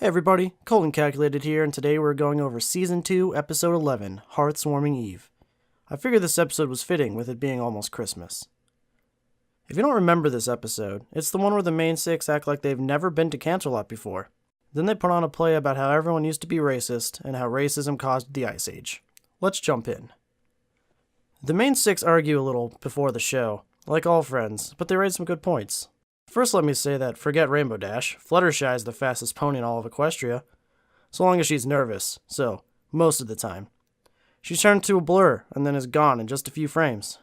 everybody, Colton Calculated here, and today we're going over Season 2, Episode 11, Hearth's Warming Eve. I figured this episode was fitting with it being almost Christmas. If you don't remember this episode, it's the one where the main six act like they've never been to Canterlot before. Then they put on a play about how everyone used to be racist, and how racism caused the Ice Age. Let's jump in. The main six argue a little before the show, like all friends, but they raise some good points. First, let me say that, forget Rainbow Dash, Fluttershy is the fastest pony in all of Equestria. So long as she's nervous, so, most of the time. She's turned to a blur, and then is gone in just a few frames.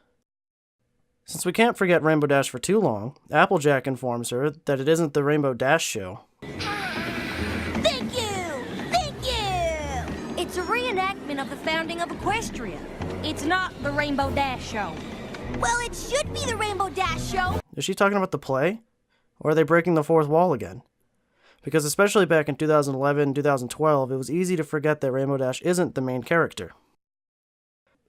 Since we can't forget Rainbow Dash for too long, Applejack informs her that it isn't the Rainbow Dash show. Thank you! Thank you! It's a reenactment of the founding of Equestria. It's not the Rainbow Dash show. Well, it should be the Rainbow Dash show! Is she talking about the play? Or are they breaking the fourth wall again? Because especially back in 2011, 2012, it was easy to forget that Rainbow Dash isn't the main character.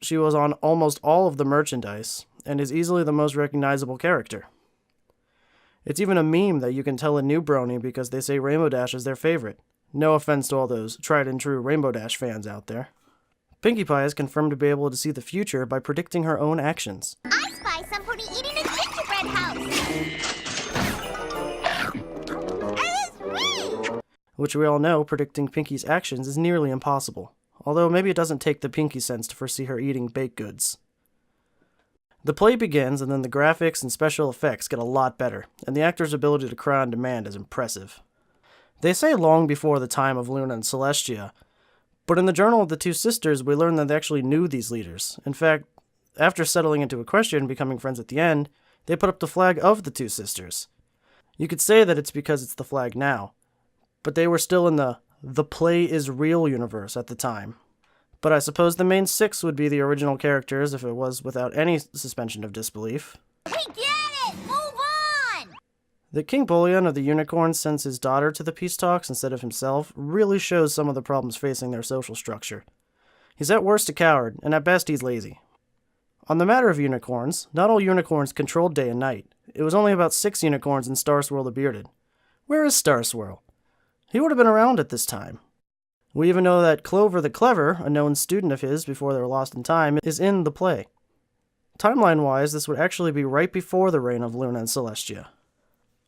She was on almost all of the merchandise, and is easily the most recognizable character. It's even a meme that you can tell a new brony because they say Rainbow Dash is their favorite. No offense to all those tried and true Rainbow Dash fans out there. Pinkie Pie is confirmed to be able to see the future by predicting her own actions. I spy somebody eating a gingerbread house! Which we all know predicting Pinkie's actions is nearly impossible, although maybe it doesn't take the Pinkie sense to foresee her eating baked goods. The play begins, and then the graphics and special effects get a lot better, and the actor's ability to cry on demand is impressive. They say long before the time of Luna and Celestia, but in the Journal of the Two Sisters we learn that they actually knew these leaders. In fact, after settling into Equestria and becoming friends at the end, they put up the flag of the Two Sisters. You could say that it's because it's the flag now, but they were still in the play is real universe at the time. But I suppose the main six would be the original characters if it was without any suspension of disbelief. We get it! Move on! The King Bullion of the Unicorns sends his daughter to the peace talks instead of himself really shows some of the problems facing their social structure. He's at worst a coward, and at best he's lazy. On the matter of unicorns, not all unicorns controlled day and night. It was only about 6 unicorns in Starswirl the Bearded. Where is Starswirl? He would have been around at this time. We even know that Clover the Clever, a known student of his before they were lost in time, is in the play. Timeline-wise, this would actually be right before the reign of Luna and Celestia.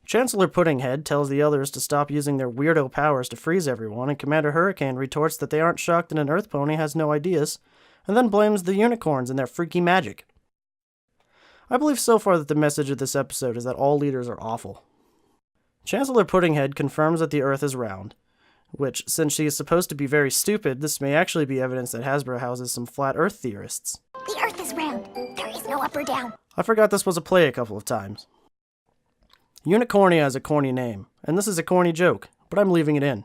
Chancellor Puddinghead tells the others to stop using their weirdo powers to freeze everyone, and Commander Hurricane retorts that they aren't shocked that an Earth Pony has no ideas, and then blames the unicorns and their freaky magic. I believe so far that the message of this episode is that all leaders are awful. Chancellor Puddinghead confirms that the Earth is round, which, since she is supposed to be very stupid, this may actually be evidence that Hasbro houses some flat Earth theorists. The Earth is round. There is no up or down. I forgot this was a play a couple of times. Unicornia is a corny name, and this is a corny joke, but I'm leaving it in.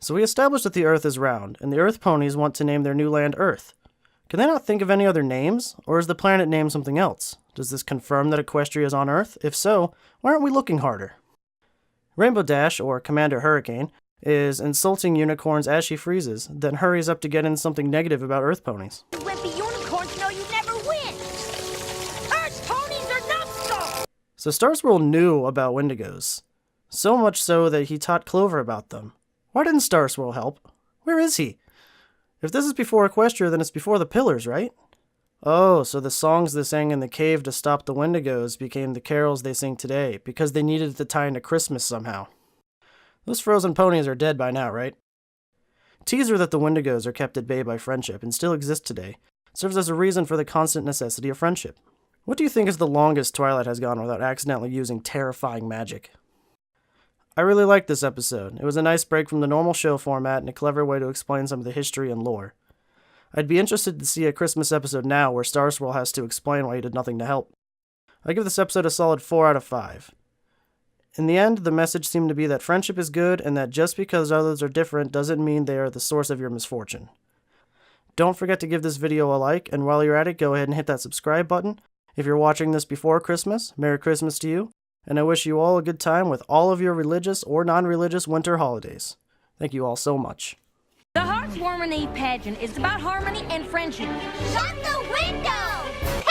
So we established that the Earth is round, and the Earth ponies want to name their new land Earth. Can they not think of any other names, or is the planet named something else? Does this confirm that Equestria is on Earth? If so, why aren't we looking harder? Rainbow Dash, or Commander Hurricane, is insulting unicorns as she freezes, then hurries up to get in something negative about Earth ponies. Wimpy unicorns know you never win! Earth ponies are numbskulls! So Starswirl knew about Wendigos, so much so that he taught Clover about them. Why didn't Starswirl help? Where is he? If this is before Equestria, then it's before the Pillars, right? Oh, so the songs they sang in the cave to stop the Wendigos became the carols they sing today, because they needed to tie into Christmas somehow. Those frozen ponies are dead by now, right? Teaser that the Wendigos are kept at bay by friendship and still exist today serves as a reason for the constant necessity of friendship. What do you think is the longest Twilight has gone without accidentally using terrifying magic? I really liked this episode. It was a nice break from the normal show format and a clever way to explain some of the history and lore. I'd be interested to see a Christmas episode now where Starswirl has to explain why he did nothing to help. I give this episode a solid 4 out of 5. In the end, the message seemed to be that friendship is good and that just because others are different doesn't mean they are the source of your misfortune. Don't forget to give this video a like, and while you're at it, go ahead and hit that subscribe button. If you're watching this before Christmas, Merry Christmas to you, and I wish you all a good time with all of your religious or non-religious winter holidays. Thank you all so much. The Hearth's Warming Eve pageant is about harmony and friendship. Shut the window!